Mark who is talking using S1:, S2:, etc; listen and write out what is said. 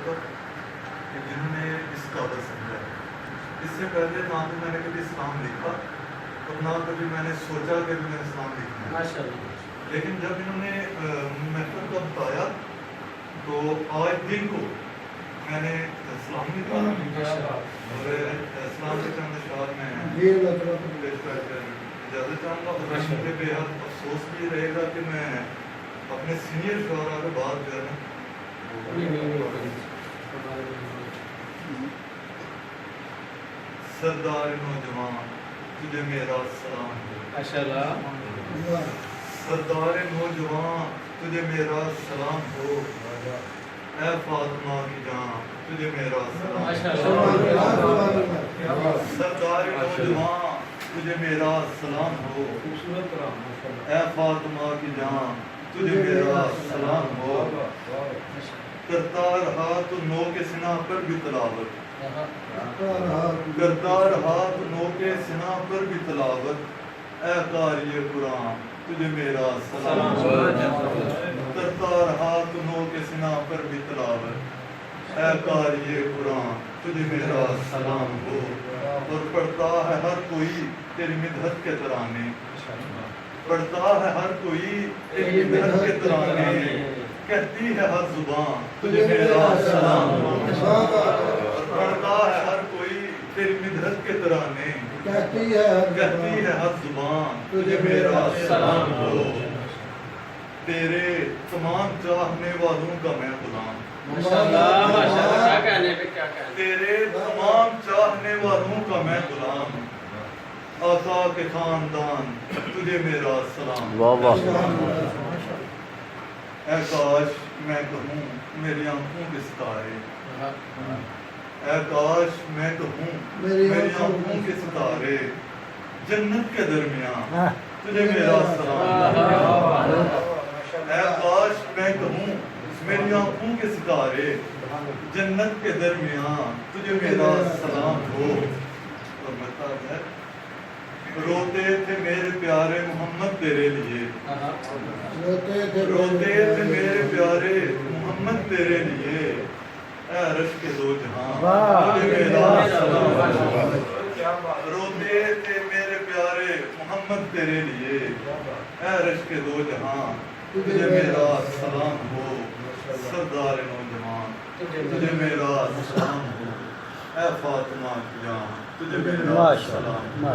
S1: وقت کہ جنہوں نے اس قابل سمجھا. اس سے پہلے نہ تو میں نے کبھی اسلام لکھا اور نہ کبھی میں نے سوچا کہ میں اسلام لکھنا ہے. لیکن جب انہوں نے محفل کا بتایا تو آج دن کو میں نے اسلام لکھا اور اسلام کے چند اشعار میں اجازت چاہوں گا. اور مجھے بے حد افسوس بھی رہے گا کہ میں اپنے سینئر شعراء کے بعد جو ہے نا سردار نوجوان تجھے میرا سلام ہو. سردار نوجوان تجھے میرا سلام ہو. اے فاطمہ کی جان تجھے میرا سلام ہو. سردار نوجوان تجھے میرا سلام ہو. اے فاطمہ کی جان تجھے میرا سلام ہو. کرتا رہا تو نو کے سنا پر بھی تلاوت. کرتا رہا تو نو کے سنا پر بھی تلاوت. اے قاری قرآن تجھے میرا سلام ہو. کرتا رہا تو نو کے سنا پر بھی تلاوت. اے قاری قرآن تجھے میرا سلام ہو. اور پڑھتا ہے ہر کوئی تیری مدحت کے ترانے. پڑھتا ہے ہر کوئی تیری مدحت کے ترانے. کہتی ہے ہر زبان تجھے میرا سلام ہو. پڑھتا ہے ہر کوئی تیری مدحت کے ترانے. کہتی ہے ہر زبان تجھے میرا سلام ہو. تیرے تمام چاہنے والوں کا میں غلام. تیرے تمام چاہنے والوں کا میں غلام. آقا کے خاندان تجھے میرا سلام. اے کاش میں کہوں میری آنکھوں کے ستارے. اے کاش میں کہوں میری آنکھوں کے ستارے. جنت کے درمیان تجھے میرا سلام. اے کاش میں کہوں میری آنکھوں کے ستارے. جنت کے درمیان تجھے میرا سلام ہو. اور مطلب ہے روتے تھے میرے پیارے محمد تیرے لیے. روتے تھے میرے پیارے محمد تیرے لیے. اے عرش کے دو جہاں تجھے میرا سلام ہو. روتے تھے میرے پیارے محمد تیرے لیے. اے عرش کے دو جہاں تجھے میرا سلام ہو. سردار نوجوان تجھے میرا سلام ہو. اے فاطمہ کی جان تجھے میرا سلام ہو.